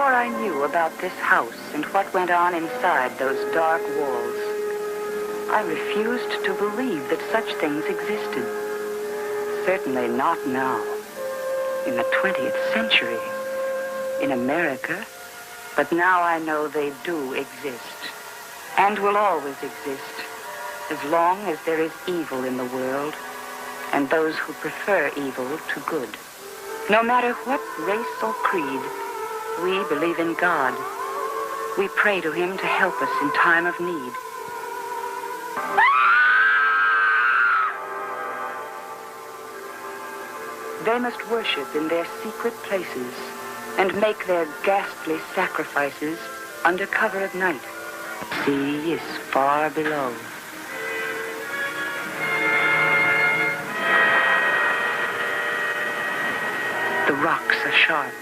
Before I knew about this house and what went on inside those dark walls, I refused to believe that such things existed. Certainly not now, in the 20th century, in America. But now I know they do exist, and will always exist, as long as there is evil in the world, and those who prefer evil to good. No matter what race or creed, we believe in God. We pray to him to help us in time of need. They must worship in their secret places and make their ghastly sacrifices under cover of night. Sea is far below. The rocks are sharp.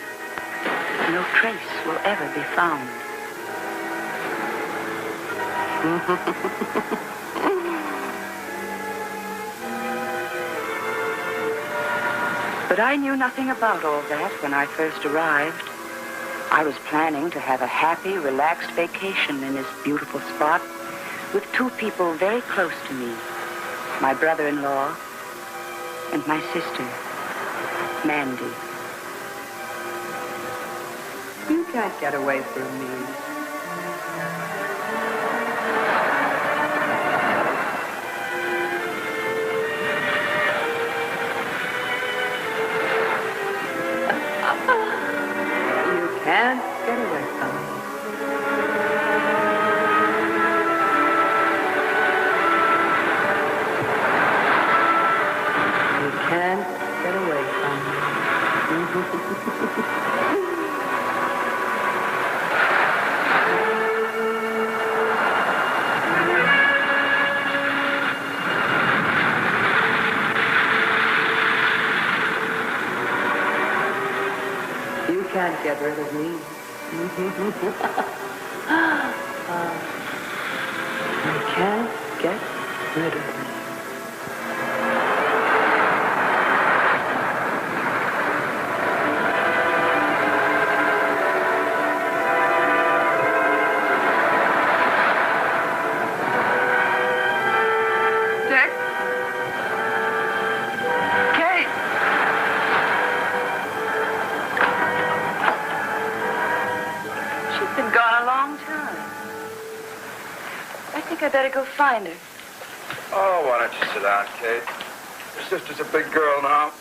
No trace will ever be found. But I knew nothing about all that when I first arrived. I was planning to have a happy, relaxed vacation in this beautiful spot with two people very close to me, my brother-in-law and my sister, Mandy. You can't get away from me. You can't get away from me. You can't get away from me. Can't get rid of me. You can't get rid of me. I better go find her. Oh, why don't you sit down, Kate? Your sister's a big girl now.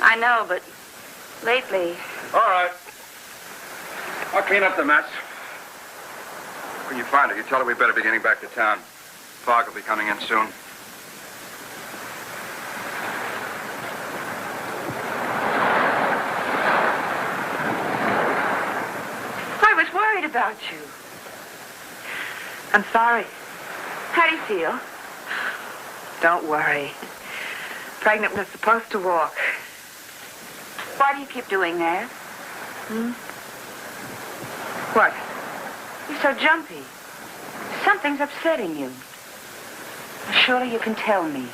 I know, but lately... All right. I'll clean up the mess. When you find her, you tell her we better be getting back to town. Fog will be coming in soon. I was worried about you. I'm sorry. How do you feel? Don't worry. Pregnant was supposed to walk. Why do you keep doing that? What? You're so jumpy. Something's upsetting you. Surely you can tell me.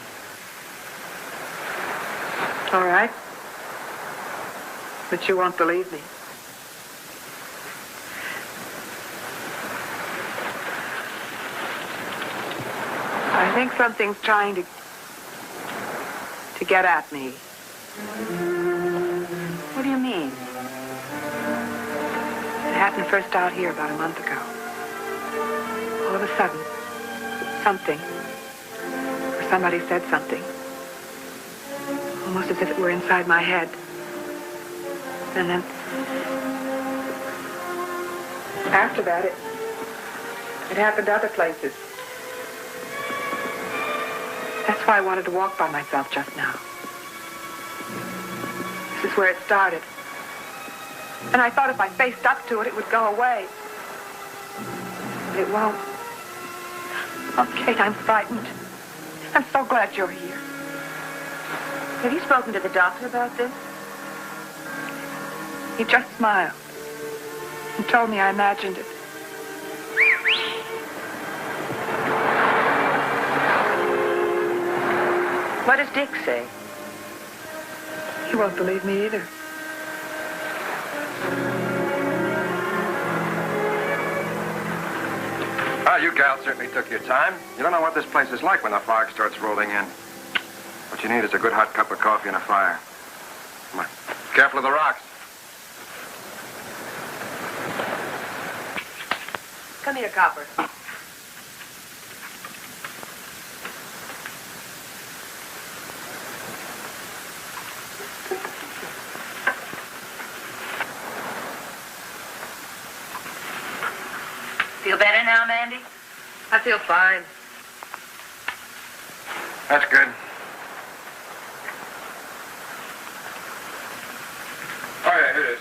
All right. But you won't believe me. I think something's trying to get at me. What do you mean? It happened first out here about a month ago. All of a sudden, something, or somebody said something, almost as if it were inside my head. And then, after that, it happened other places. That's why I wanted to walk by myself just now. This is where it started. And I thought if I faced up to it, it would go away. But it won't. Oh, Kate, I'm frightened. I'm so glad you're here. Have you spoken to the doctor about this? He just smiled and told me I imagined it. What does Dick say? He won't believe me either. Well, you gals certainly took your time. You don't know what this place is like when the fog starts rolling in. What you need is a good hot cup of coffee and a fire. Come on. Careful of the rocks. Come here, Copper. Feel better now, Mandy? I feel fine. That's good. Oh, yeah, here it is.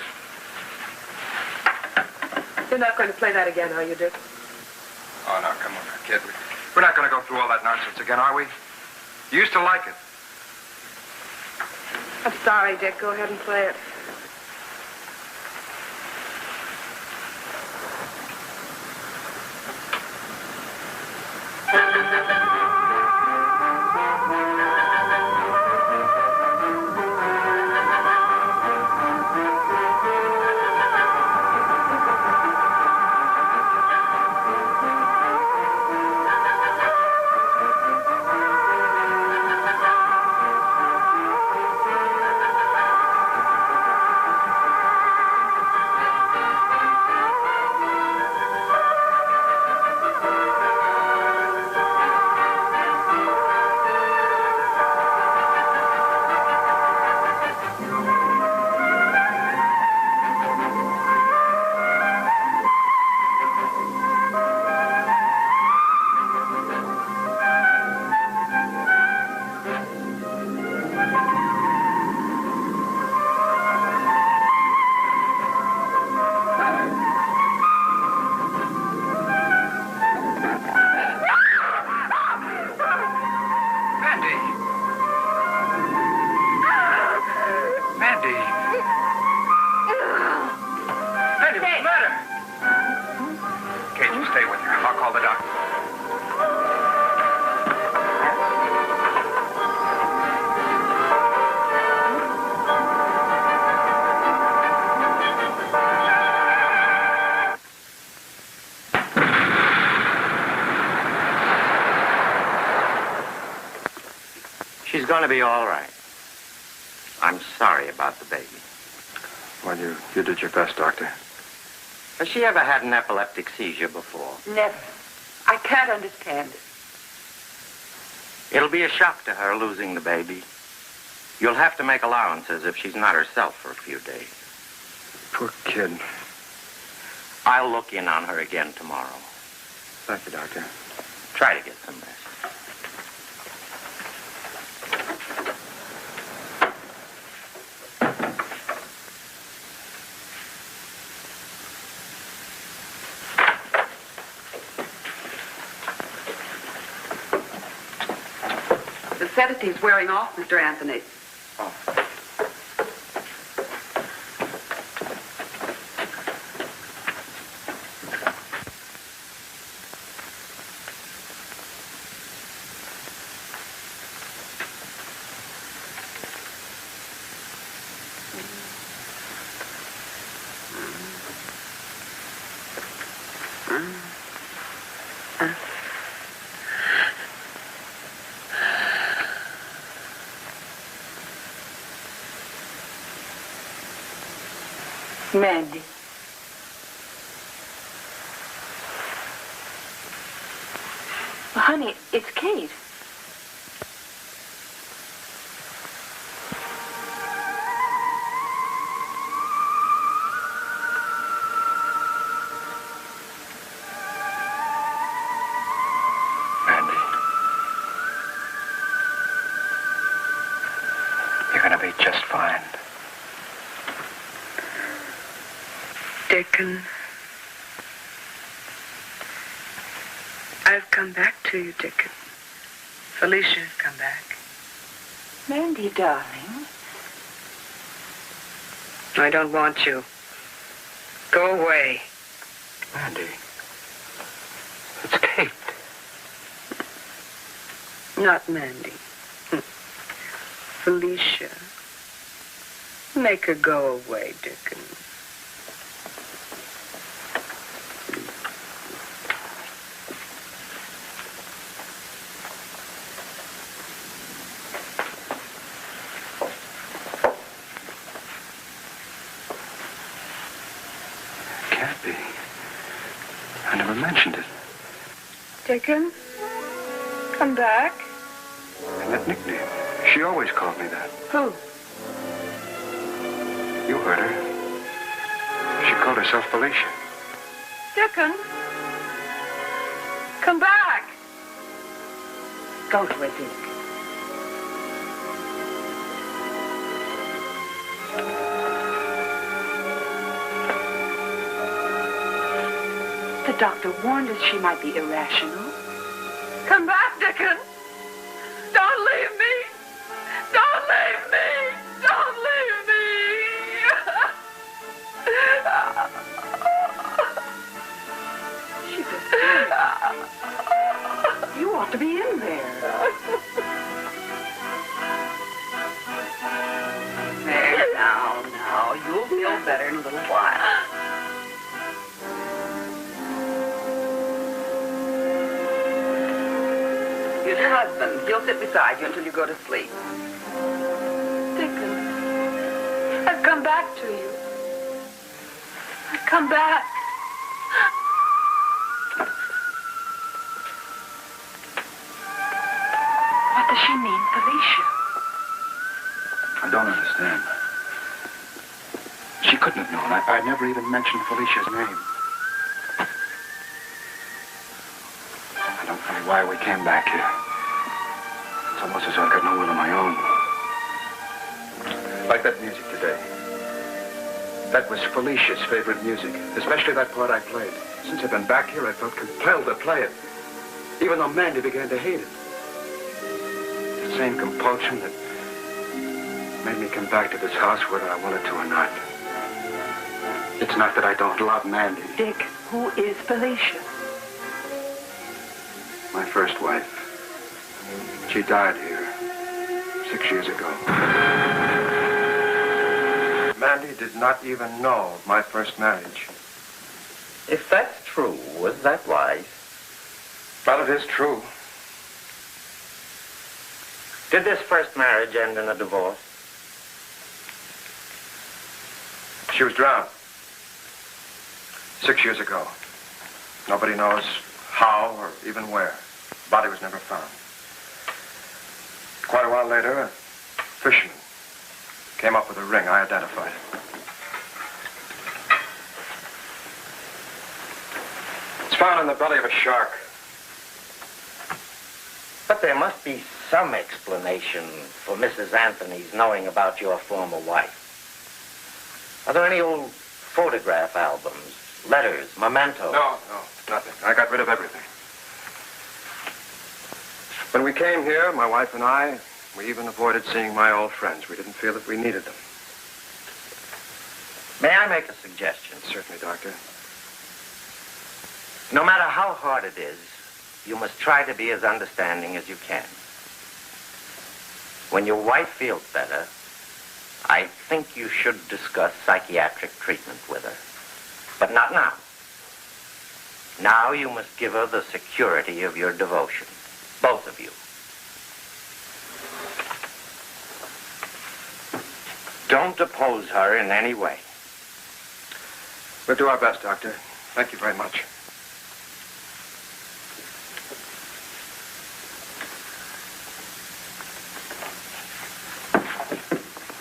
You're not going to play that again, are you, Dick? Oh, no, come on, kid. We're not going to go through all that nonsense again, are we? You used to like it. I'm sorry, Dick. Go ahead and play it. She's going to be all right. I'm sorry about the baby. Well, you did your best, Doctor. Has she ever had an epileptic seizure before? Never. I can't understand it. It'll be a shock to her losing the baby. You'll have to make allowances if she's not herself for a few days. Poor kid. I'll look in on her again tomorrow. Thank you, Doctor. Try to get some rest. The sedative's wearing off, Mr. Anthony. Oh. Mandy. Well, honey, it's Kate. Mandy. You're going to be just fine. Dickon, I've come back to you, Dickon. Felicia's come back. Mandy, darling. I don't want you. Go away. Mandy. It's Kate. Not Mandy. Felicia. Make her go away, Dickon. I never mentioned it. Dickon, come back. And that nickname. She always called me that. Who? You heard her. She called herself Felicia. Dickon, come back. Go to it, Dick. The doctor warned us she might be irrational. Come back, Dickon. Don't leave me. Don't leave me. Don't leave me. She's asleep. You ought to be in there. There, now. You'll feel better in a little while. Here's your husband. He'll sit beside you until you go to sleep. Dickon, I've come back to you. I've come back. What does she mean, Felicia? I don't understand. She couldn't have known. I never even mentioned Felicia's name. I don't know why we came back here. It's almost as though I got no will of my own. Like that music today. That was Felicia's favorite music, especially that part I played. Since I've been back here, I felt compelled to play it, even though Mandy began to hate it. The same compulsion that made me come back to this house whether I wanted to or not. It's not that I don't love Mandy. Dick, who is Felicia? My first wife. She died here 6 years ago. Mandy did not even know of my first marriage. If that's true, was that wise? Well, it is true. Did this first marriage end in a divorce? She was drowned 6 years ago. Nobody knows how or even where. The body was never found. Quite a while later, a fisherman came up with a ring. I identified it. It's found in the belly of a shark. But there must be some explanation for Mrs. Anthony's knowing about your former wife. Are there any old photograph albums, letters, mementos? No, nothing. I got rid of everything. When we came here, my wife and I, we even avoided seeing my old friends. We didn't feel that we needed them. May I make a suggestion? Certainly, Doctor. No matter how hard it is, you must try to be as understanding as you can. When your wife feels better, I think you should discuss psychiatric treatment with her. But not now. Now you must give her the security of your devotion. Both of you. Don't oppose her in any way. We'll do our best, Doctor. Thank you very much.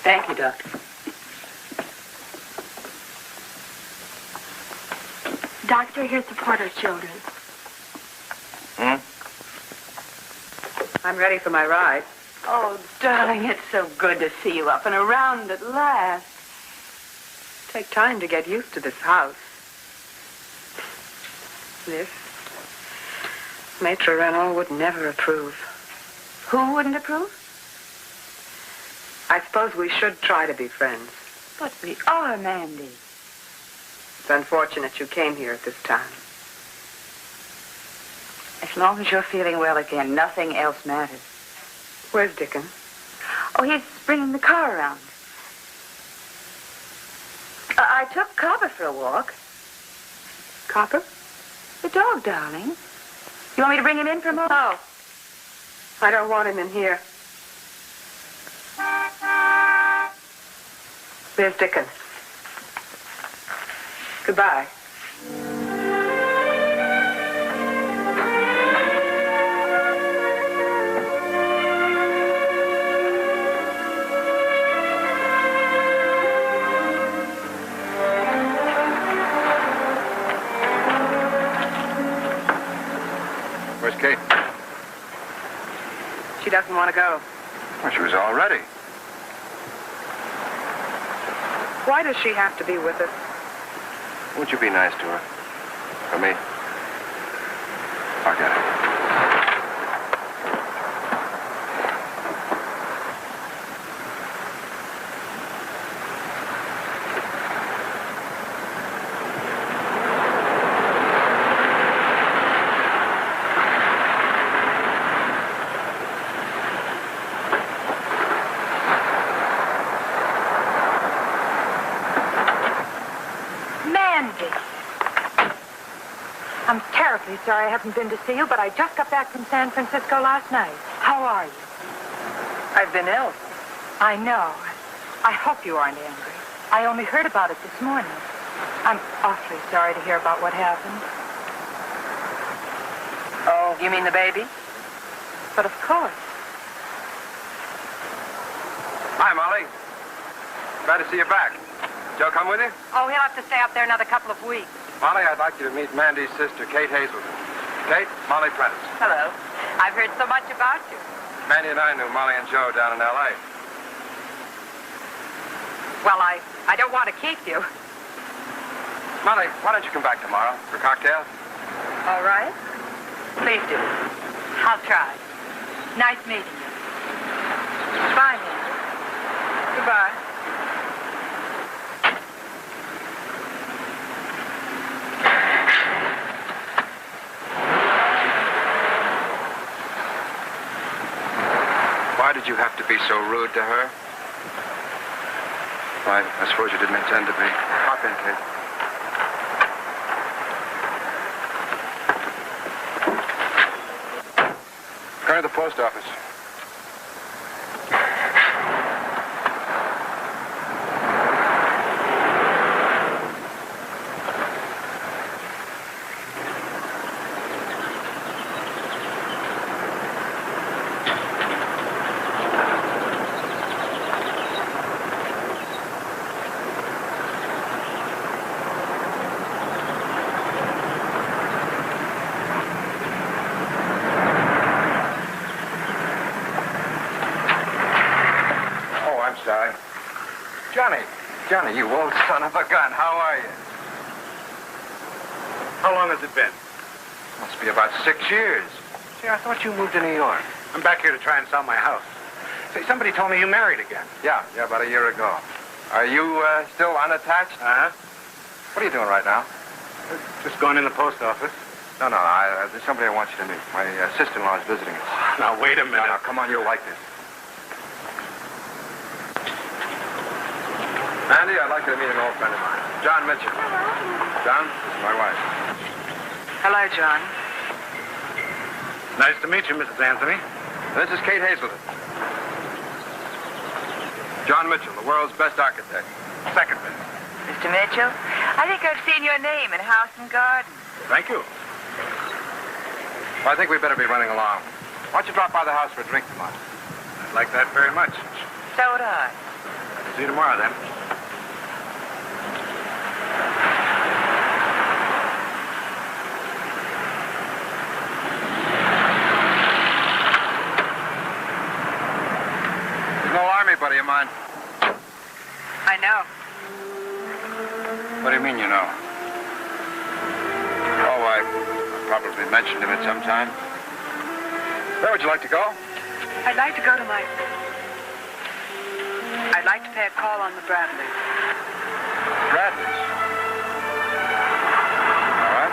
Thank you, Doctor. Doctor, here's the Porter's children. I'm ready for my ride. Oh, darling, it's so good to see you up and around at last. Take time to get used to this house. This, Maitre Renault would never approve. Who wouldn't approve? I suppose we should try to be friends. But we are, Mandy. It's unfortunate you came here at this time. As long as you're feeling well again, nothing else matters. Where's Dickon? Oh, he's bringing the car around. I took Copper for a walk. Copper? The dog, darling. You want me to bring him in for a moment? No. I don't want him in here. There's Dickon. Goodbye. Kate? She doesn't want to go. Well, she was all ready. Why does she have to be with us? Won't you be nice to her? For me? I'll get it. I'm terribly sorry I haven't been to see you, but I just got back from San Francisco last night. How are you? I've been ill. I know. I hope you aren't angry. I only heard about it this morning. I'm awfully sorry to hear about what happened. Oh, you mean the baby? But of course. Hi, Molly. Glad to see you back. Joe come with you? Oh, he'll have to stay up there another couple of weeks. Molly, I'd like you to meet Mandy's sister, Kate Hazelton. Kate, Molly Prentice. Hello. I've heard so much about you. Mandy and I knew Molly and Joe down in L.A. Well, I don't want to keep you. Molly, why don't you come back tomorrow for cocktails? All right. Please do. I'll try. Nice meeting you. Bye, Mandy. Goodbye. Why did you have to be so rude to her? I suppose you didn't intend to be. Hop in, Kate. Going to the post office. Johnny, you old son of a gun, how are you? How long has it been? Must be about 6 years. See, I thought you moved to New York. I'm back here to try and sell my house. Say, somebody told me you married again. Yeah, about a year ago. Are you still unattached? Uh-huh. What are you doing right now? Just going in the post office. No, there's somebody I want you to meet. My sister-in-law is visiting us. Now, wait a minute. Now, come on, you'll like this. Andy, I'd like you to meet an old friend of mine, John Mitchell. John, this is my wife. Hello, John. Nice to meet you, Mrs. Anthony. This is Kate Hazelton. John Mitchell, the world's best architect. Second best. Mr. Mitchell, I think I've seen your name in House and Garden. Thank you. Well, I think we'd better be running along. Why don't you drop by the house for a drink tomorrow? I'd like that very much. So would I. See you tomorrow, then. Buddy of mine. I know. What do you mean you know? Oh, I probably mentioned him at some time. Where would you like to go? I'd like to pay a call on the Bradleys. Bradleys? All right.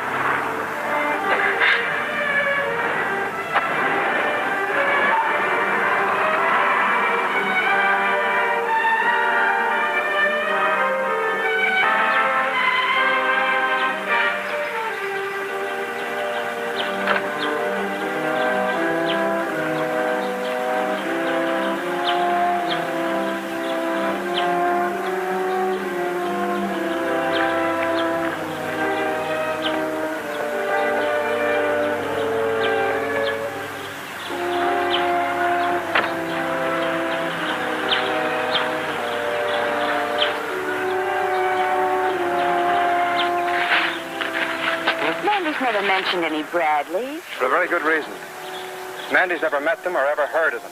Mandy's never mentioned any Bradleys. For a very good reason. Mandy's never met them or ever heard of them.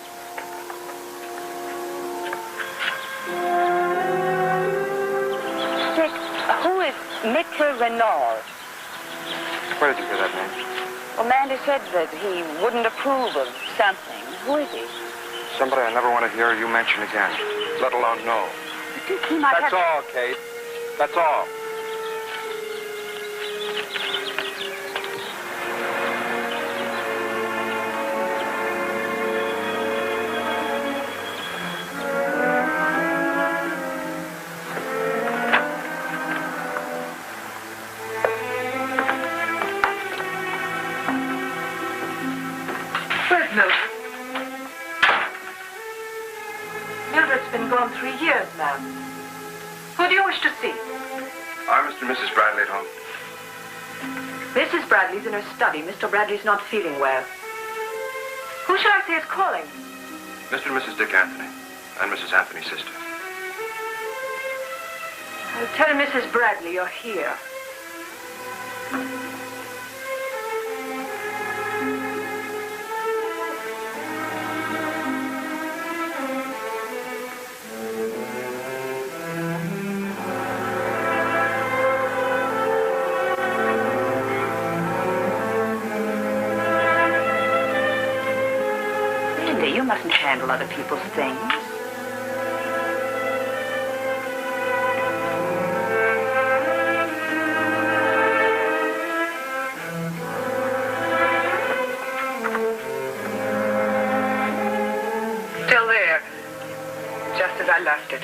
Dick, who is Maitre Renaud? Where did you hear that name? Well, Mandy said that he wouldn't approve of something. Who is he? Somebody I never want to hear you mention again, let alone know. Dick, he might That's all, Kate. That's all. Mildred's been gone 3 years, ma'am. Who do you wish to see? Are Mr. and Mrs. Bradley at home? Mrs. Bradley's in her study. Mr. Bradley's not feeling well. Who shall I say is calling? Mr. and Mrs. Dick Anthony, and Mrs. Anthony's sister. I'll tell Mrs. Bradley you're here. You mustn't handle other people's things. Still there, just as I left it.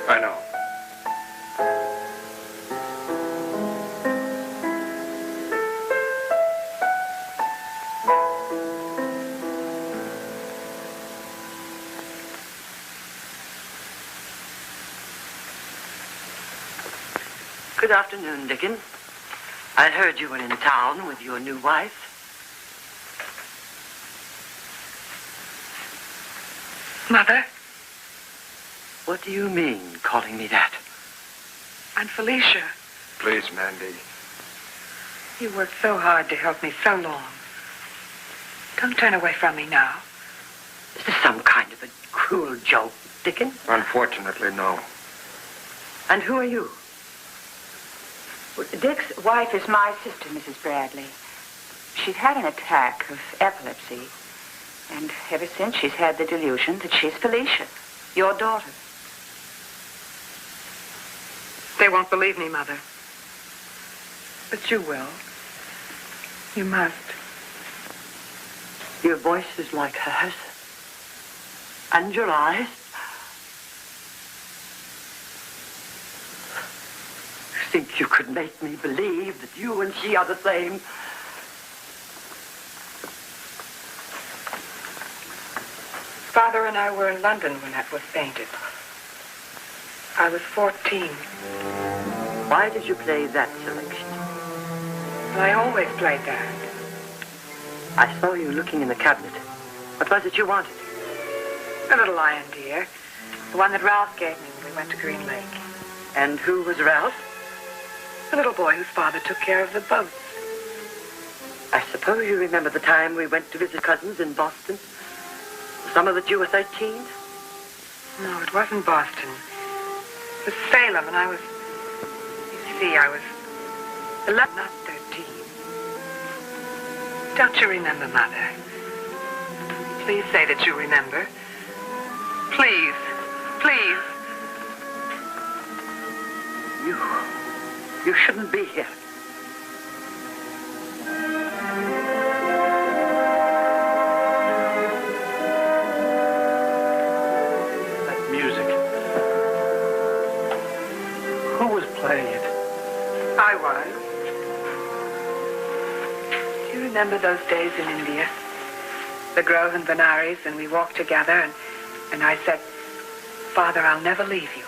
I know. Good afternoon, Dickon. I heard you were in town with your new wife. Mother? What do you mean, calling me that? I'm Felicia. Please, Mandy. You worked so hard to help me so long. Don't turn away from me now. Is this some kind of a cruel joke, Dickon? Unfortunately, no. And who are you? Well, Dick's wife is my sister, Mrs. Bradley. She's had an attack of epilepsy. And ever since, she's had the delusion that she's Felicia, your daughter. They won't believe me, Mother. But you will. You must. Your voice is like hers. And your eyes. You think you could make me believe that you and she are the same? Father and I were in London when that was painted. I was 14. Why did you play that selection? I always played that. I saw you looking in the cabinet. What was it you wanted? The little lion deer. The one that Ralph gave me when we went to Green Lake. And who was Ralph? The little boy whose father took care of the boats. I suppose you remember the time we went to visit cousins in Boston? The summer that you were 13? No, it wasn't Boston. It was Salem, and I was... You see, I was 11, not 13. Don't you remember, Mother? Please say that you remember. Please. Please. You shouldn't be here. That music. Who was playing it? I was. Do you remember those days in India? The Grove and Benares, and we walked together, and I said, Father, I'll never leave you.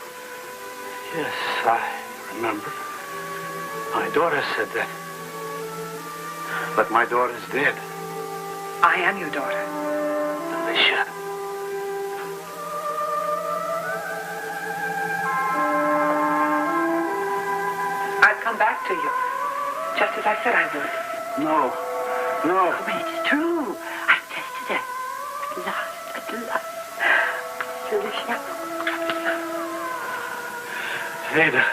Yes, I remember. My daughter said that. But my daughter's dead. I am your daughter. Alicia. I've come back to you, just as I said I would. No. No. But it's true. I've tested her. At last. Alicia. Ada.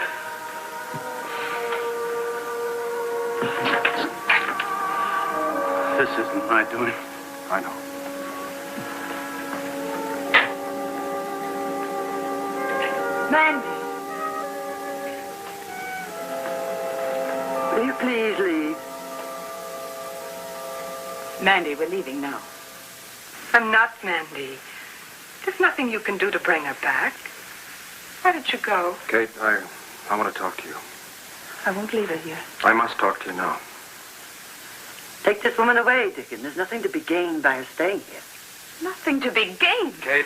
This isn't my doing. I know. Mandy. Will you please leave? Mandy, we're leaving now. I'm not Mandy. There's nothing you can do to bring her back. Why did you go? Kate, I want to talk to you. I won't leave her here. I must talk to you now. Take this woman away, Dickon. There's nothing to be gained by her staying here. Nothing to be gained. Kate.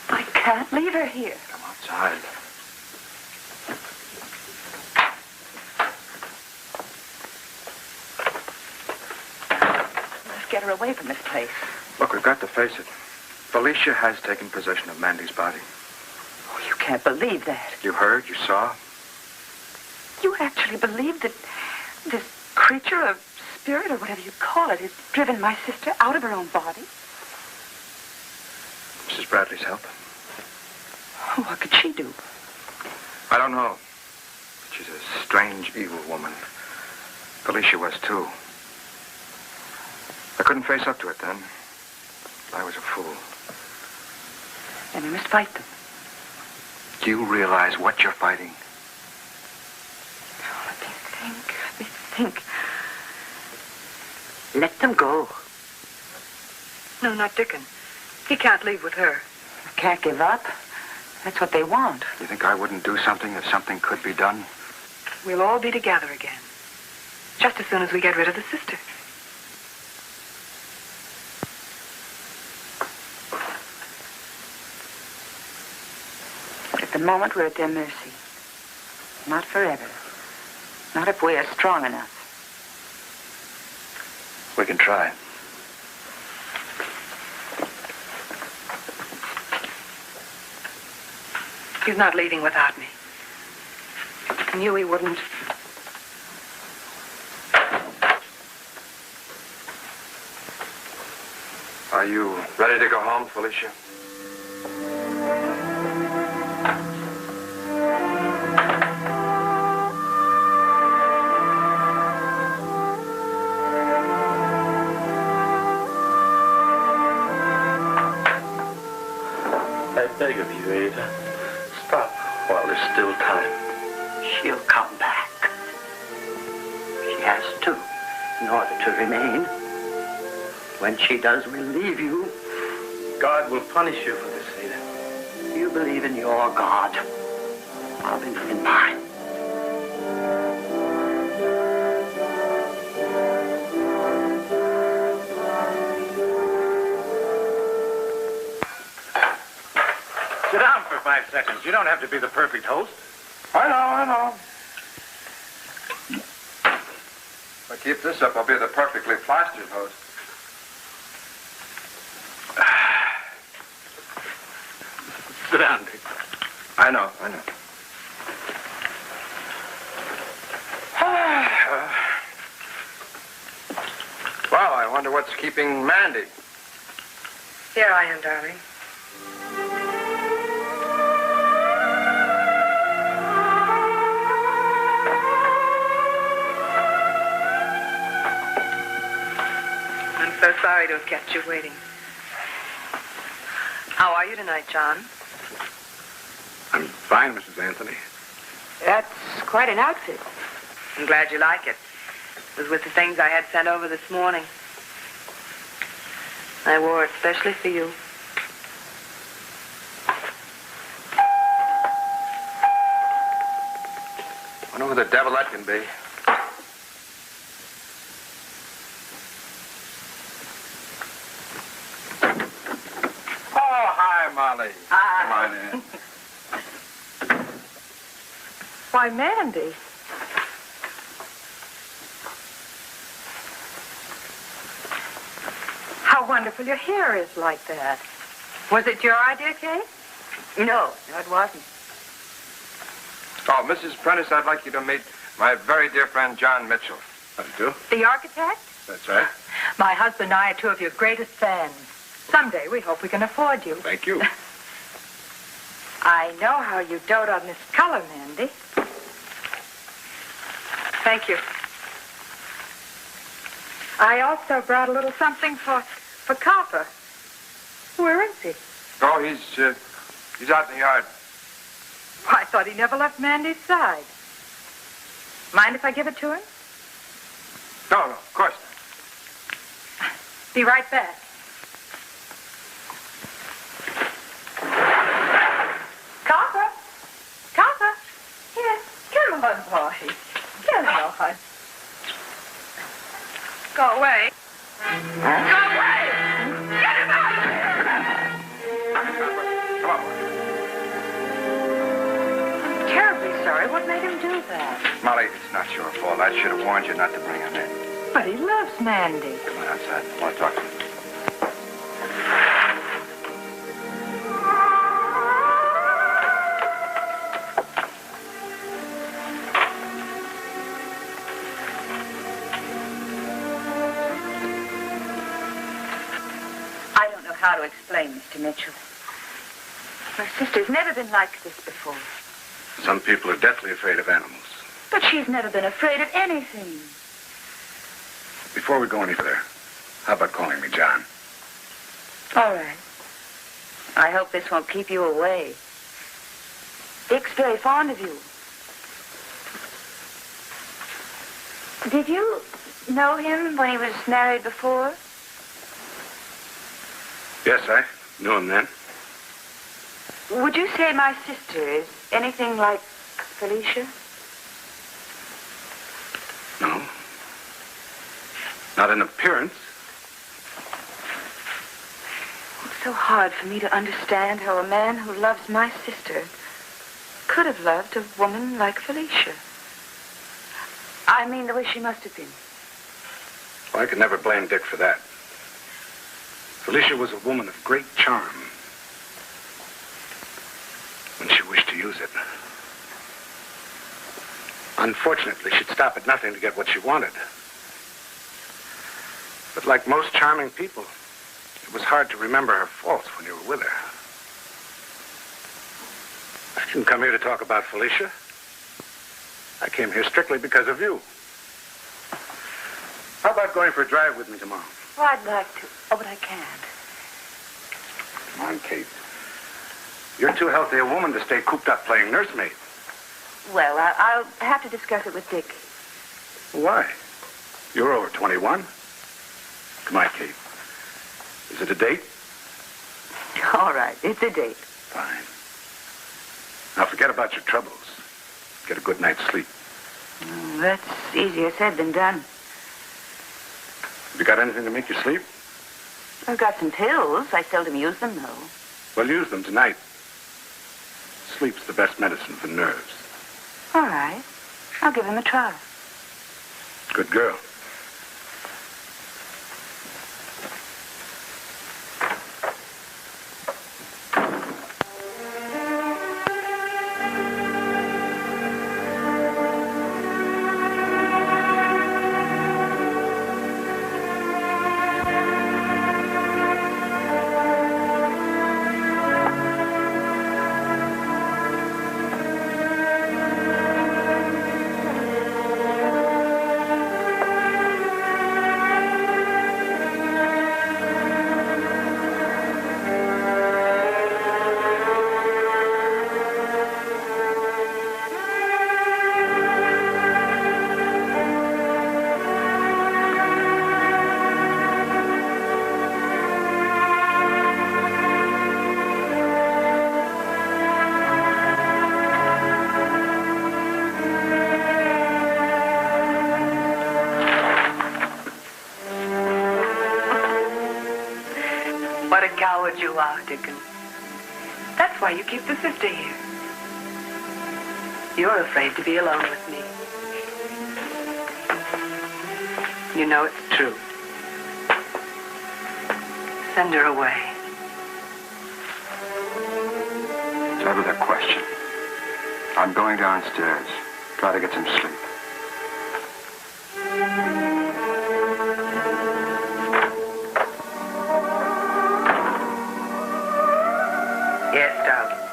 I can't leave her here. Come outside. Let's get her away from this place. Look, we've got to face it. Felicia has taken possession of Mandy's body. Oh, you can't believe that. You heard, you saw. You actually believe that this creature, or spirit, or whatever you call it, has driven my sister out of her own body? Mrs. Bradley's help. What could she do? I don't know. She's a strange, evil woman. Felicia was, too. I couldn't face up to it then. I was a fool. Then we must fight them. Do you realize what you're fighting? Oh, let me think. Let them go. No, not Dickon. He can't leave with her. I can't give up. That's what they want. You think I wouldn't do something if something could be done? We'll all be together again. Just as soon as we get rid of the sister. But at the moment, we're at their mercy. Not forever. Not if we are strong enough. We can try. He's not leaving without me. I knew he wouldn't. Are you ready to go home, Felicia? I beg of you, Ada, stop while there's still time. She'll come back. She has to, in order to remain. When she does, we'll leave you. God will punish you for this, Ada. You believe in your God. I'll believe in mine. Sit down for 5 seconds. You don't have to be the perfect host. I know. If I keep this up, I'll be the perfectly plastered host. Sit down, Dick. I know. Well, I wonder what's keeping Mandy. Here I am, darling. I'm so sorry to have kept you waiting. How are you tonight, John? I'm fine, Mrs. Anthony. That's quite an outfit. I'm glad you like it. It was with the things I had sent over this morning. I wore it especially for you. Wonder who the devil that can be. Oh, hi, Molly. Hi. Come on in. Why, Mandy. How wonderful your hair is like that. Was it your idea, Kate? No, it wasn't. Oh, Mrs. Prentice, I'd like you to meet my very dear friend, John Mitchell. How do you do? The architect? That's right. My husband and I are two of your greatest fans. Someday we hope we can afford you. Thank you. I know how you dote on this color, Mandy. Thank you. I also brought a little something for Copper. Where is he? Oh, he's out in the yard. Why, I thought he never left Mandy's side. Mind if I give it to him? No, of course not. Be right back. Copper! Copper! Here, come on, boy. Come on. Go away. Go away! Get him out of here! Come on, boy. I'm terribly sorry. What made him do that? Molly, it's not your fault. I should have warned you not to bring him in. But he loves Mandy. Come on outside. I want to talk to you. I don't know how to explain this to Mitchell. My sister's never been like this before. Some people are deathly afraid of animals. But she's never been afraid of anything. Before we go any further, how about calling me John? All right. I hope this won't keep you away. Dick's very fond of you. Did you know him when he was married before? Yes, I knew him then. Would you say my sister is anything like Felicia? No. Not in appearance. It's so hard for me to understand how a man who loves my sister could have loved a woman like Felicia. I mean, the way she must have been. Well, I could never blame Dick for that. Felicia was a woman of great charm when she wished to use it. Unfortunately, she'd stop at nothing to get what she wanted. But like most charming people, it was hard to remember her faults when you were with her. I didn't come here to talk about Felicia. I came here strictly because of you. How about going for a drive with me tomorrow? Well, I'd like to. Oh, but I can't. Come on, Kate. You're too healthy a woman to stay cooped up playing nursemaid. Well, I'll have to discuss it with Dick. Why? You're over 21. Come on, Kate. Is it a date? All right, it's a date. Fine. Now forget about your troubles. Get a good night's sleep. That's easier said than done. Have you got anything to make you sleep? I've got some pills. I seldom use them, though. Well, use them tonight. Sleep's the best medicine for nerves. All right. I'll give him a try. Good girl. What a coward you are, Dickon. That's why you keep the sister here. You're afraid to be alone with me. You know it's true. Send her away. It's out of the question. I'm going downstairs. Try to get some sleep. Yes, darling.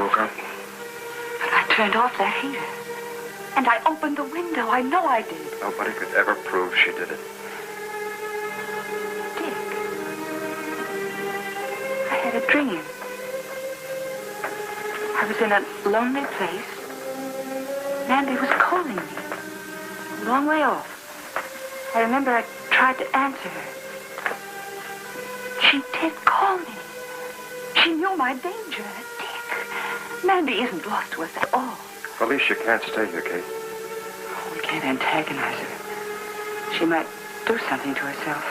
woke up. But I turned off that heater. And I opened the window. I know I did. Nobody could ever prove she did it. Dick. I had a dream. I was in a lonely place. Mandy was calling me. A long way off. I remember I tried to answer her. She did call me. She knew my danger. Dick, Mandy isn't lost to us at all. Felicia can't stay here, Kate. We can't antagonize her. She might do something to herself.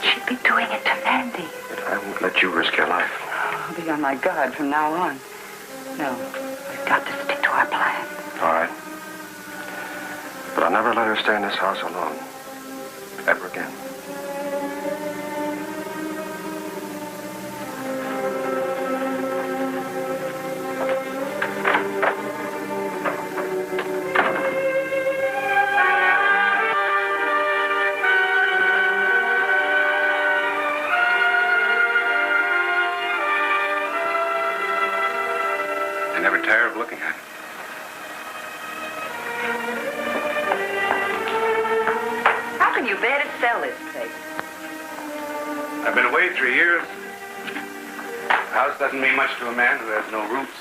She'd be doing it to Mandy. But I won't let you risk your life. I'll be on my guard from now on. No, we've got to stick to our plan. All right. But I'll never let her stay in this house alone. Ever again. I never tire of looking at it. How can you bear to sell this place? I've been away 3 years. The house doesn't mean much to a man who has no roots.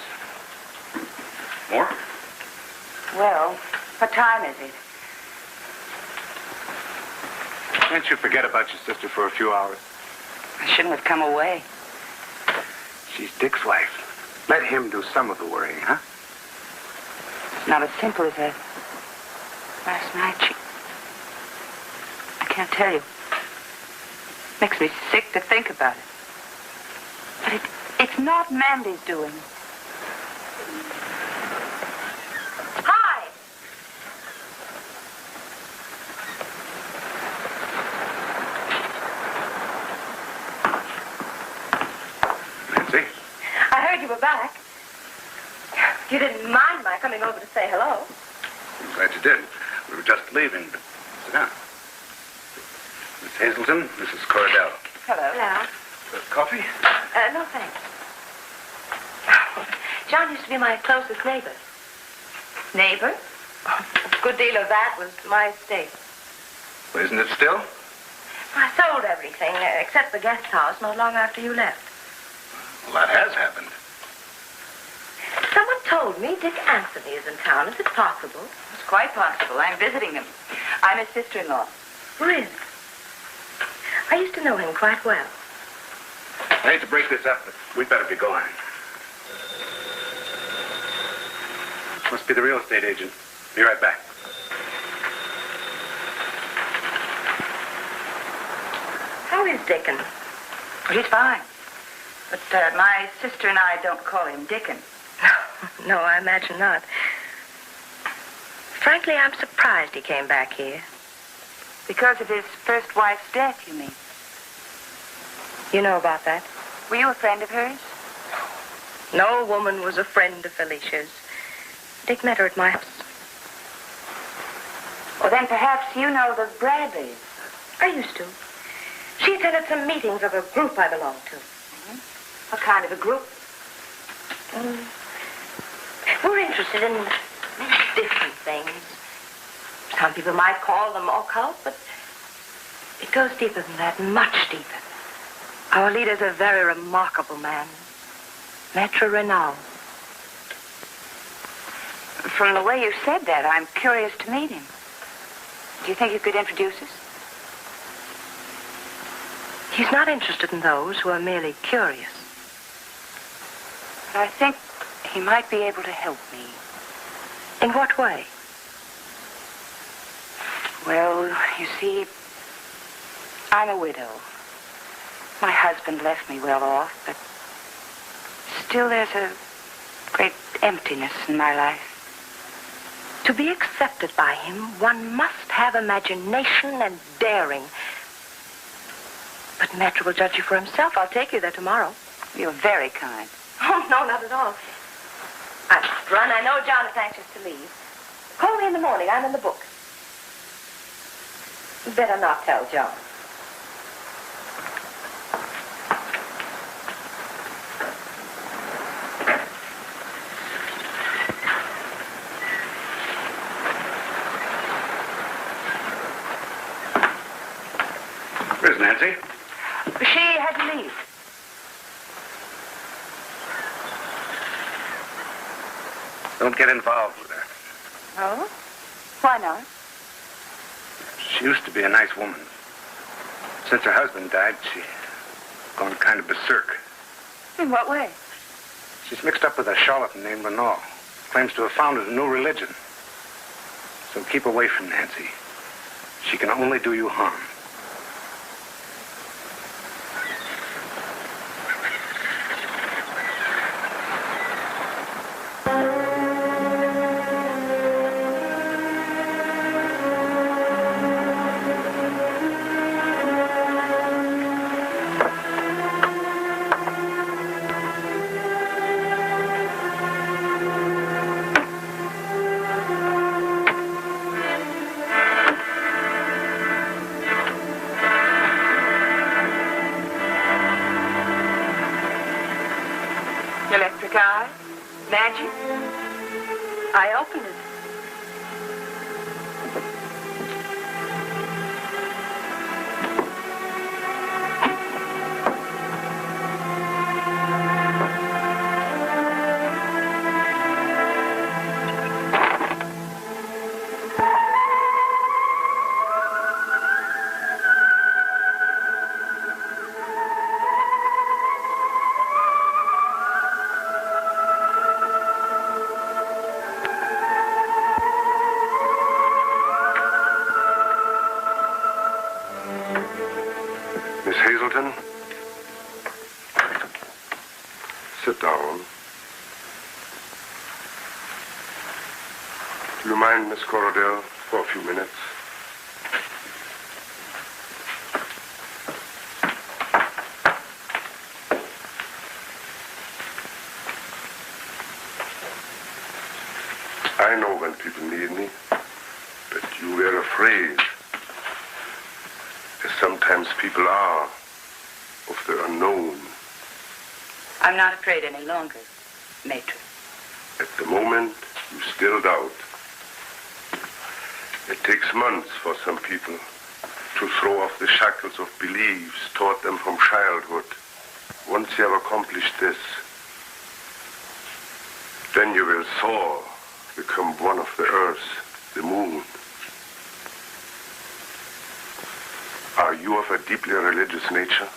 More? Well, what time is it? Can't you forget about your sister for a few hours? I shouldn't have come away. She's Dick's wife. Let him do some of the worrying, huh? It's not as simple as that. Last night, I can't tell you. Makes me sick to think about it. But it's not Mandy's doing. Hi! Nancy? I heard you were back. You didn't mind my coming over to say hello. I'm glad you did. We were just leaving, but sit down. Miss Hazelton, Mrs. Cordell. Hello. Hello. Coffee? No, thanks. John used to be my closest neighbor. Neighbor? A good deal of that was my estate. Well, isn't it still? I sold everything except the guest house not long after you left. Well, that has happened. Someone told me Dick Anthony is in town. Is it possible? It's quite possible. I'm visiting him. I'm his sister-in-law. Really? I used to know him quite well. I hate to break this up, but we'd better be going. Must be the real estate agent. Be right back. How is Dickon? Well, he's fine. But my sister and I don't call him Dickon. No, I imagine not. Frankly, I'm surprised he came back here. Because of his first wife's death, you mean? You know about that? Were you a friend of hers? No woman was a friend of Felicia's. Dick met her at my house. Well, then perhaps you know the Bradleys. I used to. She attended some meetings of a group I belonged to. Mm-hmm. What kind of a group? We're interested in many different things. Some people might call them occult, but it goes deeper than that, much deeper. Our leader's a very remarkable man. Maître Renaud. From the way you said that, I'm curious to meet him. Do you think you could introduce us? He's not interested in those who are merely curious. But I think he might be able to help me. In what way? Well, you see, I'm a widow. My husband left me well off, but still there's a great emptiness in my life. To be accepted by him, one must have imagination and daring. But Maître will judge you for himself. I'll take you there tomorrow. You're very kind. Oh, no, not at all. I must run. I know John is anxious to leave. Call me in the morning. I'm in the book. Better not tell John. had to leave. Don't get involved with her. Oh? Why not? She used to be a nice woman. Since her husband died, she's gone kind of berserk. In what way? She's mixed up with a charlatan named Renault. Claims to have founded a new religion. So keep away from Nancy. She can only do you harm. Magic? I opened it. Sit down. Do you mind, Miss Corradell, for a few minutes? I know when people need me, but you were afraid, as sometimes people are, of the unknown. I'm not afraid any longer, Matron. At the moment, you still doubt. It takes months for some people to throw off the shackles of beliefs taught them from childhood. Once you have accomplished this, then you will soar, become one of the earth, the moon. Are you of a deeply religious nature?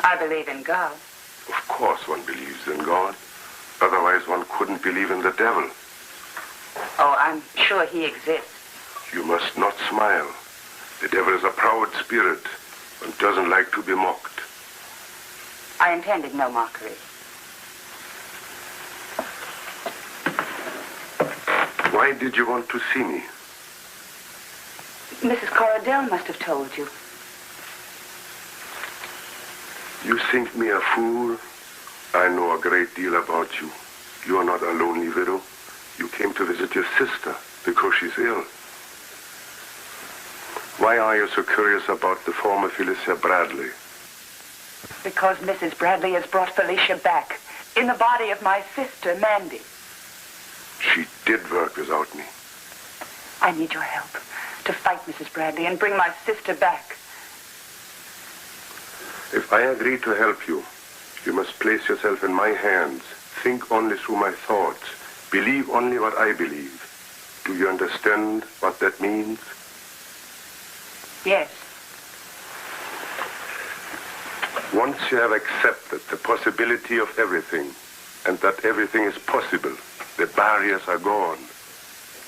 I believe in God. Of course one believes in God. Otherwise one couldn't believe in the devil. Oh, I'm sure he exists. You must not smile. The devil is a proud spirit and doesn't like to be mocked. I intended no mockery. Why did you want to see me? Mrs. Corradell must have told you. You think me a fool? I know a great deal about you. You are not a lonely widow. You came to visit your sister because she's ill. Why are you so curious about the former Felicia Bradley? Because Mrs. Bradley has brought Felicia back in the body of my sister, Mandy. She did work without me. I need your help to fight Mrs. Bradley and bring my sister back. If I agree to help you, you must place yourself in my hands. Think only through my thoughts. Believe only what I believe. Do you understand what that means? Yes. Once you have accepted the possibility of everything, and that everything is possible, the barriers are gone,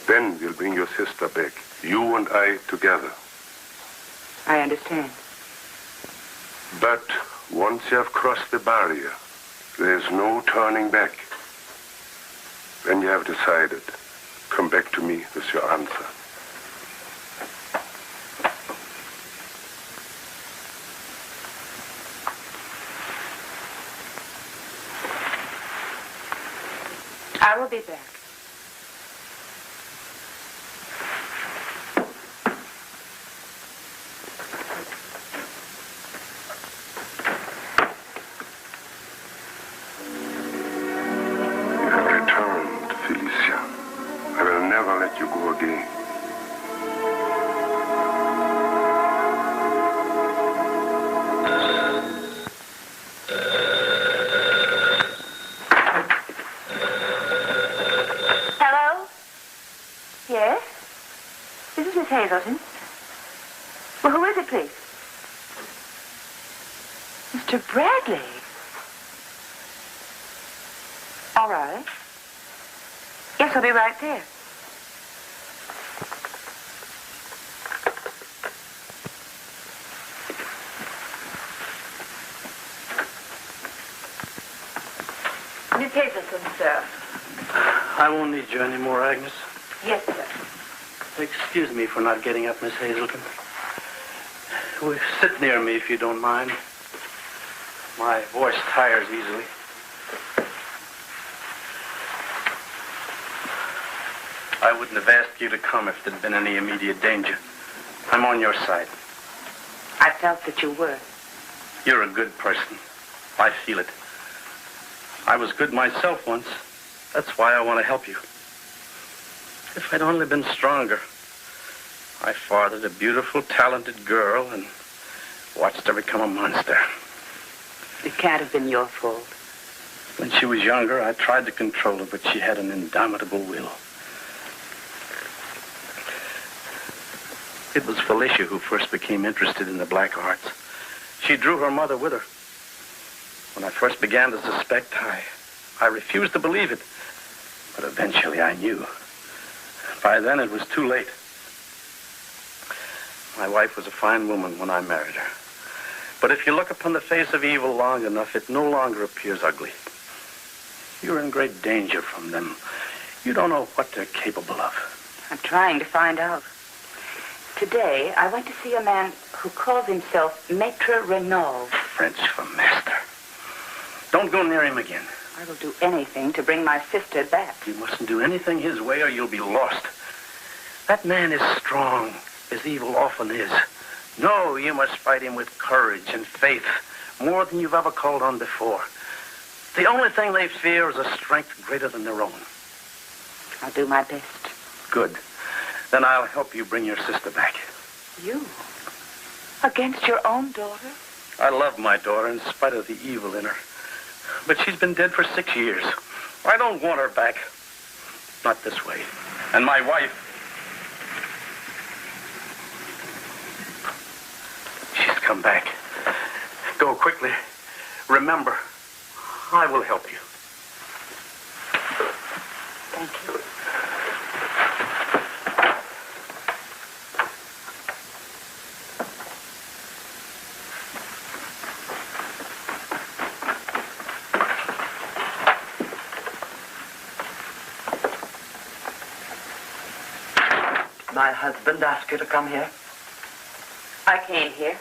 then we'll bring your sister back, you and I together. I understand. But once you have crossed the barrier, there's no turning back. When you have decided, come back to me with your answer. I will be back. You have returned, Felicia. I will never let you go again. Hazelton? Well, who is it, please? Mr. Bradley. All right. Yes, I'll be right there. Miss Hazelton, sir. I won't need you anymore, Agnes. Yes, sir. Excuse me for not getting up, Miss Hazelton. Well, sit near me if you don't mind. My voice tires easily. I wouldn't have asked you to come if there'd been any immediate danger. I'm on your side. I felt that you were. You're a good person. I feel it. I was good myself once. That's why I want to help you. If I'd only been stronger. I fathered a beautiful, talented girl and watched her become a monster. It can't have been your fault. When she was younger, I tried to control her, but she had an indomitable will. It was Felicia who first became interested in the black arts. She drew her mother with her. When I first began to suspect, I refused to believe it. But eventually I knew. By then it was too late. My wife was a fine woman when I married her. But if you look upon the face of evil long enough, it no longer appears ugly. You're in great danger from them. You don't know what they're capable of. I'm trying to find out. Today, I went to see a man who calls himself Maître Renaud. French for master. Don't go near him again. I will do anything to bring my sister back. You mustn't do anything his way or you'll be lost. That man is strong, as evil often is. No, you must fight him with courage and faith, more than you've ever called on before. The only thing they fear is a strength greater than their own. I'll do my best. Good. Then I'll help you bring your sister back. You? Against your own daughter? I love my daughter in spite of the evil in her. But she's been dead for 6 years. I don't want her back. Not this way. And my wife. She's come back. Go quickly. Remember, I will help you. Thank you. My husband asked you to come here? I came here.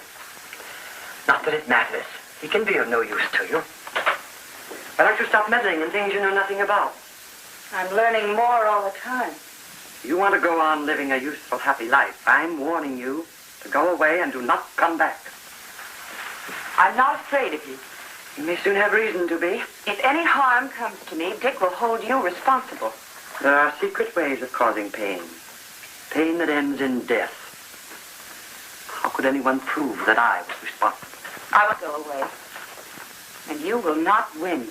Not that it matters. He can be of no use to you. Why don't you stop meddling in things you know nothing about? I'm learning more all the time. You want to go on living a useful, happy life. I'm warning you to go away and do not come back. I'm not afraid of you. You may soon have reason to be. If any harm comes to me, Dick will hold you responsible. There are secret ways of causing pain. Pain that ends in death. How could anyone prove that I was responsible? I will go away. And you will not win.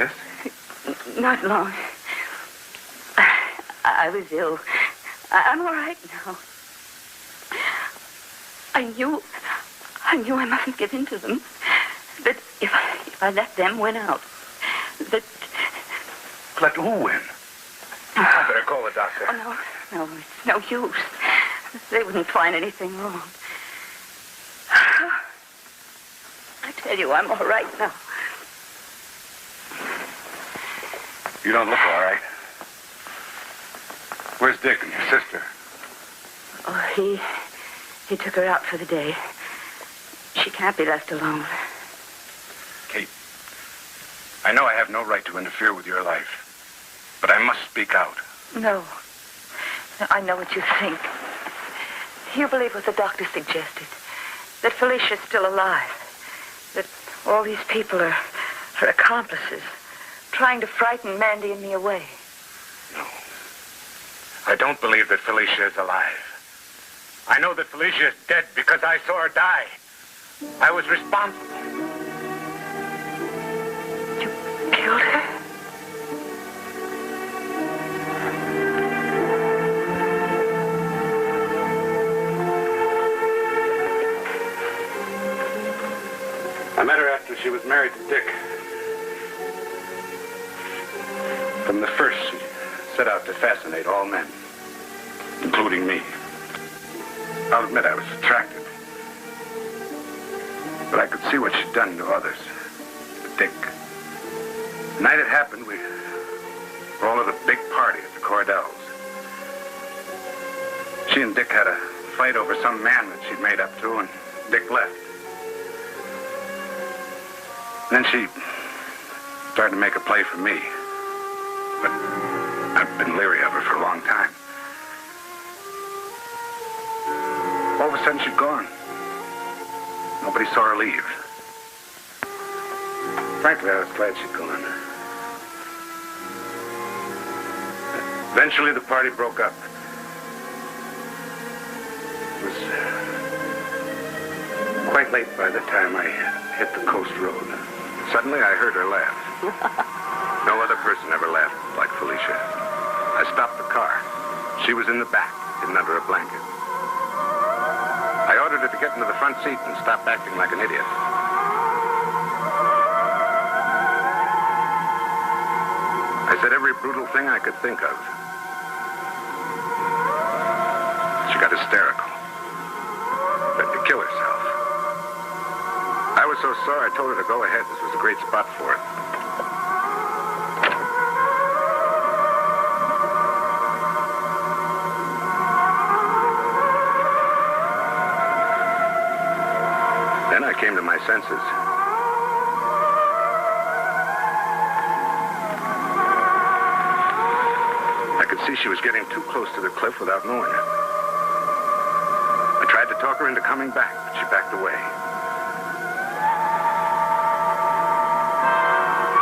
Yes? Not long. I was ill. I'm all right now. I knew I mustn't get into them. That if I let them win out, that... Let who win? I better call the doctor. Oh, no, it's no use. They wouldn't find anything wrong. I tell you, I'm all right now. You don't look all right. Where's Dick and your sister? Oh, he took her out for the day. She can't be left alone. Kate, I know I have no right to interfere with your life, but I must speak out. No. I know what you think. You believe what the doctor suggested, that Felicia's still alive, that all these people are her accomplices, trying to frighten Mandy and me away. No. I don't believe that Felicia is alive. I know that Felicia is dead because I saw her die. I was responsible. You killed her? I met her after she was married to Dick. From the first, she set out to fascinate all men, including me. I'll admit I was attracted. But I could see what she'd done to others. To Dick. The night it happened, we were all at a big party at the Cordells. She and Dick had a fight over some man that she'd made up to, and Dick left. And then she started to make a play for me. But I've been leery of her for a long time. All of a sudden, she'd gone. Nobody saw her leave. Frankly, I was glad she'd gone. Eventually, the party broke up. It was quite late by the time I hit the coast road. Suddenly, I heard her laugh. No other person ever laughed like Felicia. I stopped the car. She was in the back, hidden under a blanket. I ordered her to get into the front seat and stop acting like an idiot. I said every brutal thing I could think of. She got hysterical. Threatened to kill herself. I was so sore, I told her to go ahead. This was a great spot for it. Then I came to my senses. I could see she was getting too close to the cliff without knowing it. I tried to talk her into coming back, but she backed away.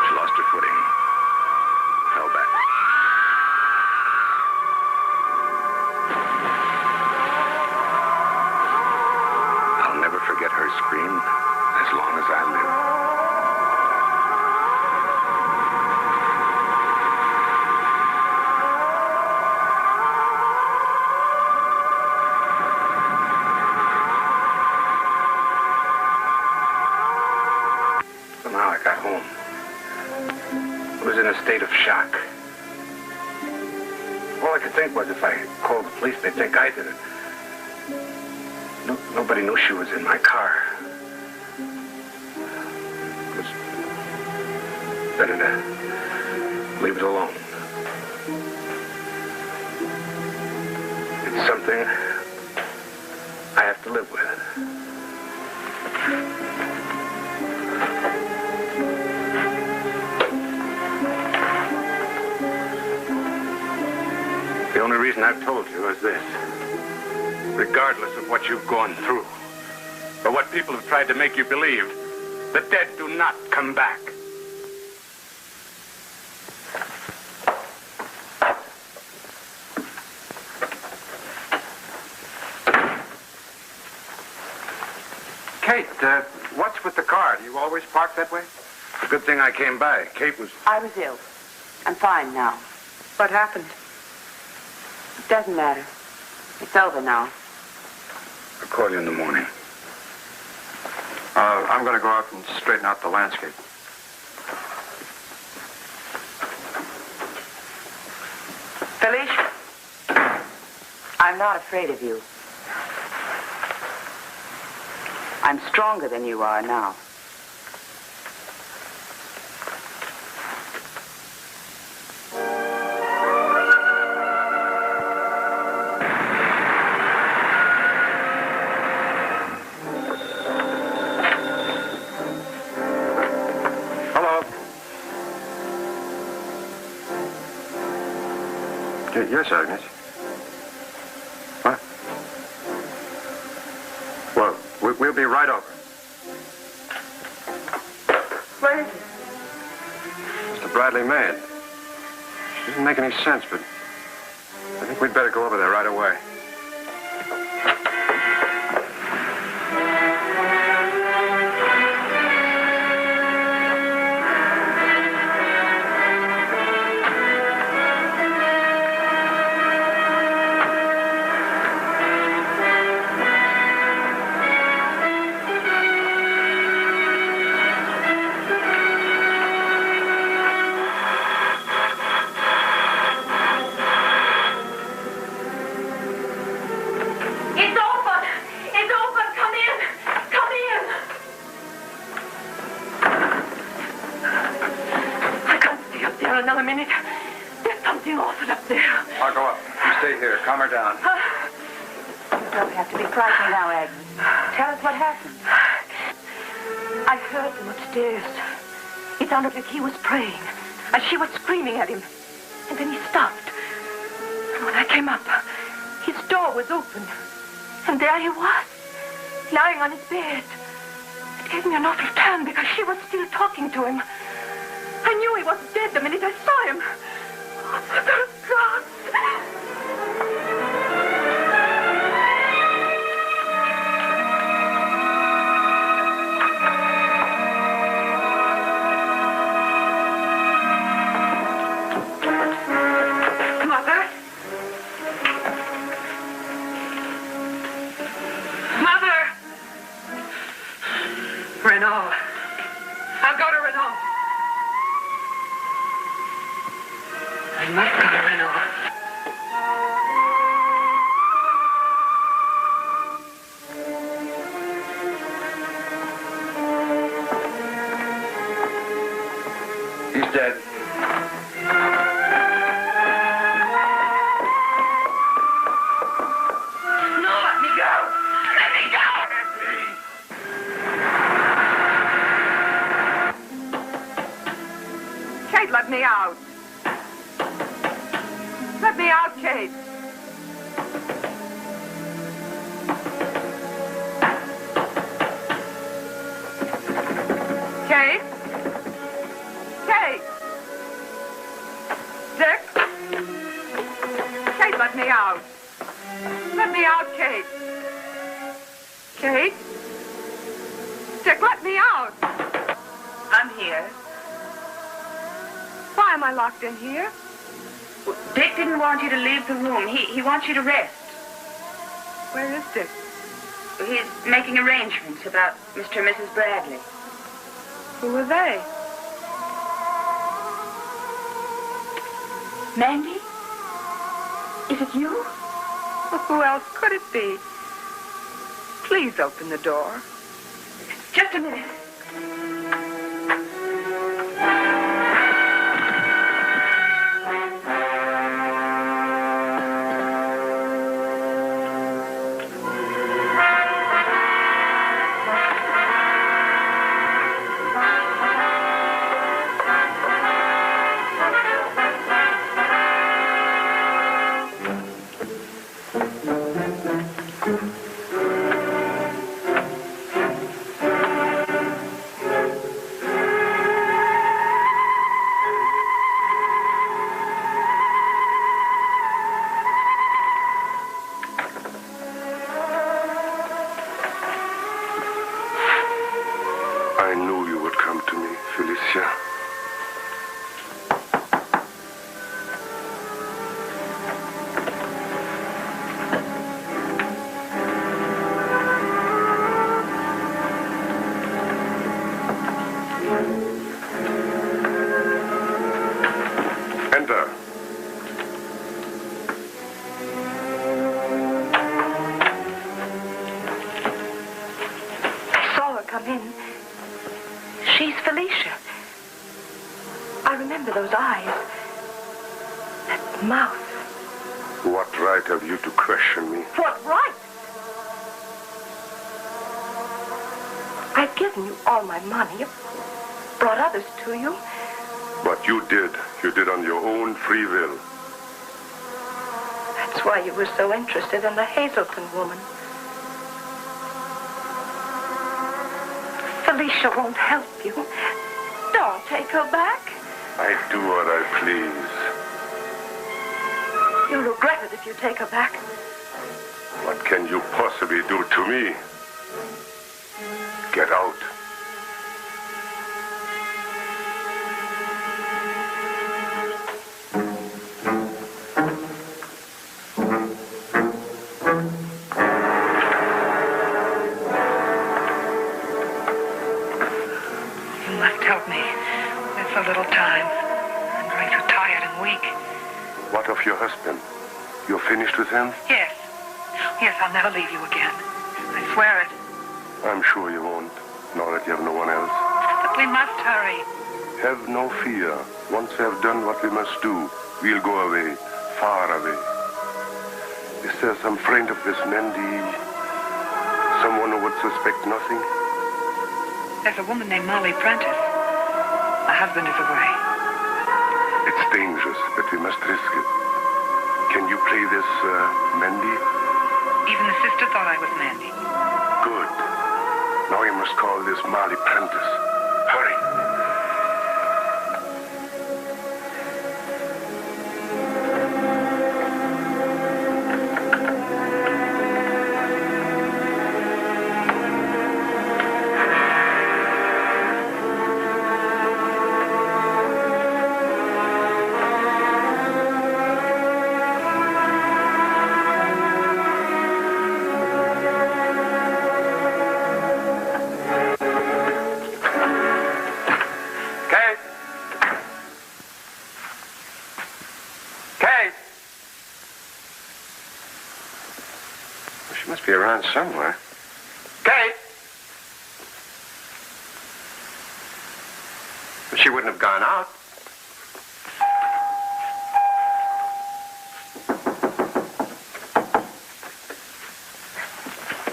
She lost her footing, fell back. I'll never forget her scream as long as I live. Somehow I got home. I was in a state of shock. All I could think was if I called the police, they'd think I did it. Nobody knew she was in my car. It was better to leave it alone. It's something I have to live with. The only reason I've told you is this. Regardless of what you've gone through, or what people have tried to make you believe, the dead do not come back. Kate, what's with the car? Do you always park that way? Good thing I came by. Kate was... I was ill. I'm fine now. What happened? It doesn't matter. It's over now. I'll call you in the morning. I'm going to go out and straighten out the landscape. Felicia, I'm not afraid of you. I'm stronger than you are now. Yes, Agnes. What? Well, we'll be right over. Where is it? Mr. Bradley Mann. She doesn't make any sense, but I think we'd better go over there right away. Another minute. There's something awful up there. I'll go up. You stay here. Calm her down. You don't have to be frightened now, Agnes. Tell us what happened. I heard him upstairs. It sounded like he was praying, and she was screaming at him. And then he stopped. And when I came up, his door was open. And there he was, lying on his bed. It gave me an awful turn because she was still talking to him. I knew he was dead the minute I saw him. Oh, Mother of God! Mother? Mother! Renault. I'll go to Renault. I must go to Renault. He's dead. No, let me go! Let me go! Kate, let me out. Let me out, Kate. Kate? Kate? Dick? Kate, let me out. Let me out, Kate. Kate? Dick, let me out. I'm here. Why am I locked in here? Dick didn't want you to leave the room. He wants you to rest. Where is Dick? He's making arrangements about Mr. and Mrs. Bradley. Who are they? Mandy? Is it you? Well, who else could it be? Please open the door. Just a minute. That mouth. What right have you to question me? What right? I've given you all my money. Brought others to you. But you did. You did on your own free will. That's why you were so interested in the Hazelton woman. Felicia won't help you. Don't take her back. I do what I please. You'll regret it if you take her back. What can you possibly do to me? Get out. You must help me. It's a little time. I'm growing so tired and weak. What of your husband? You're finished with him? Yes. Yes, I'll never leave you again. I swear it. I'm sure you won't, now that you have no one else. But we must hurry. Have no fear. Once we have done what we must do, we'll go away, far away. Is there some friend of this Mandy? Someone who would suspect nothing? There's a woman named Molly Prentice. My husband is away. It's dangerous, but we must risk it. Can you play this, Mandy? Even the sister thought I was Mandy. Good. Now you must call this Molly Prentice. Hurry. Around somewhere. Kate! She wouldn't have gone out.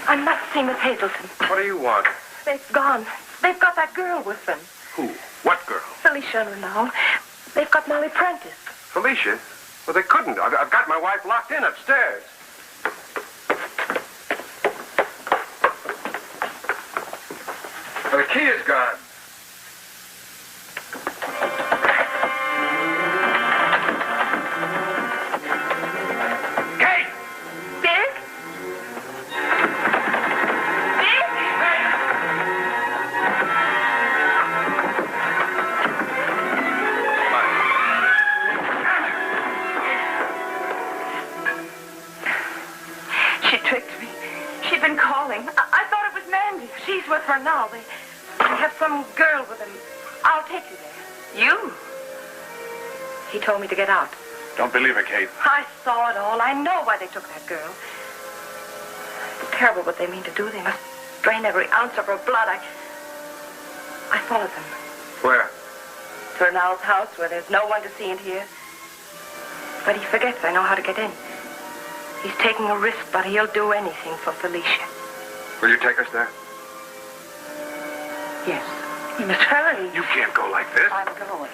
I must see Miss Hazelton. What do you want? They've gone. They've got that girl with them. Who? What girl? Felicia and all. They've got Molly Prentice. Felicia? Well, they couldn't. I've got my wife locked in upstairs. The key is gone. Kate! Dick? Dick? She tricked me. She'd been calling. I thought it was Mandy. She's with her now. They have some girl with him. I'll take you there. You? He told me to get out. Don't believe it, Kate. I saw it all. I know why they took that girl. It's terrible what they mean to do. They must drain every ounce of her blood. I followed them. Where? Turnow's house, where there's no one to see and hear. But he forgets I know how to get in. He's taking a risk, but he'll do anything for Felicia. Will you take us there? Yes. You must hurry. You can't go like this. I'm going.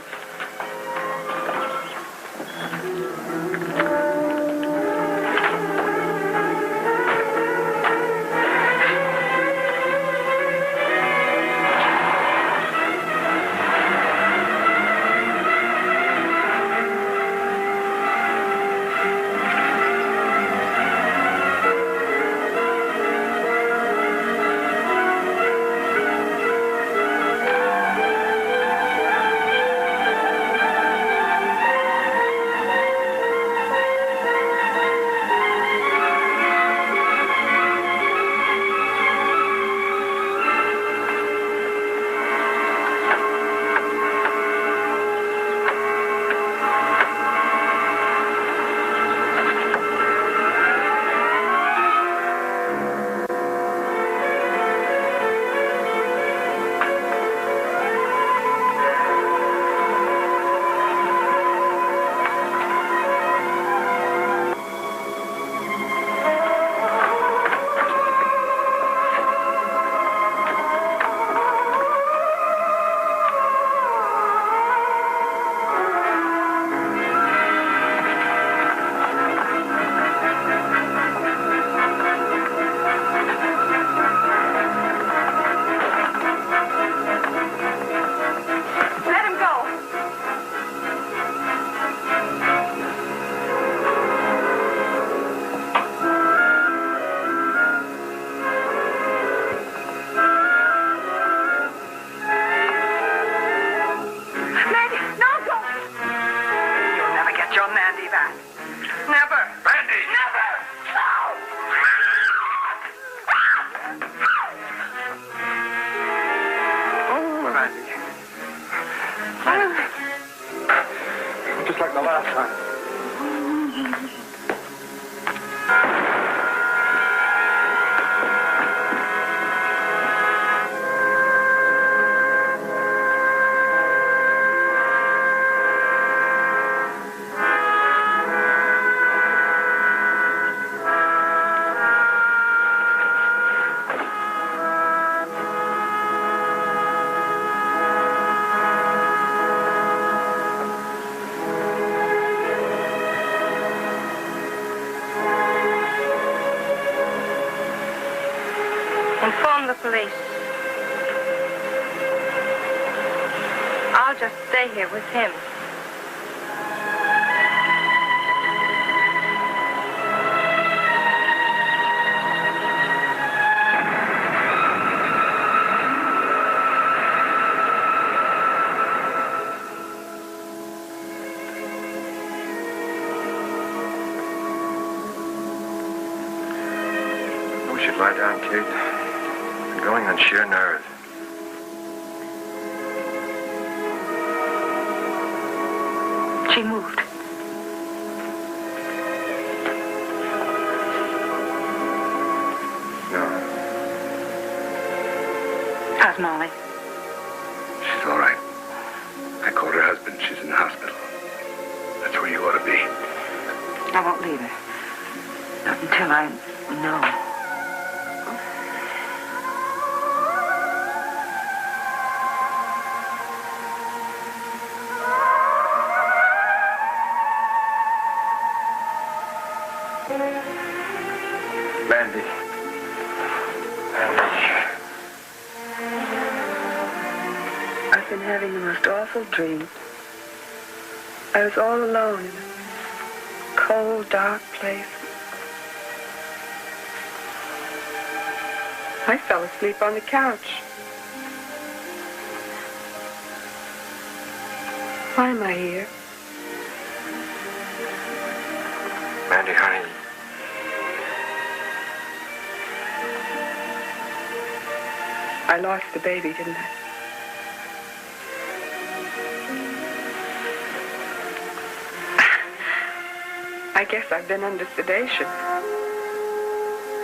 your Mandy back. Never. Mandy! Never! Mandy. Just like the last time. Inform the police. I'll just stay here with him. We should lie down, Kate. I'm going on sheer nerve. She moved. No, How's Molly? she's all right. I called her husband. She's in the hospital. That's where you ought to be. I won't leave her. Not until I know. Mandy. I've been having the most awful dream. I was all alone in a cold, dark place. I fell asleep on the couch. Why am I here? Mandy, honey. I lost the baby, didn't I? I guess I've been under sedation.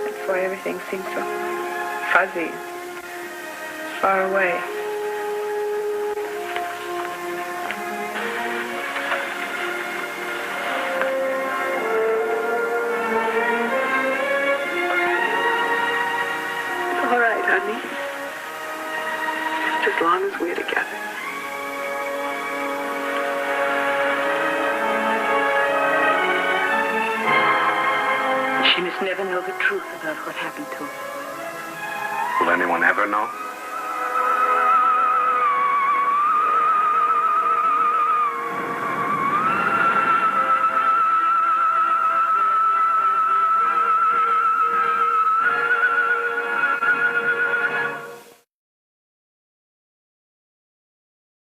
That's why everything seems so fuzzy, far away. It's all right, honey. Just as long as we're together. She must never know the truth about what happened to her. Will anyone ever know?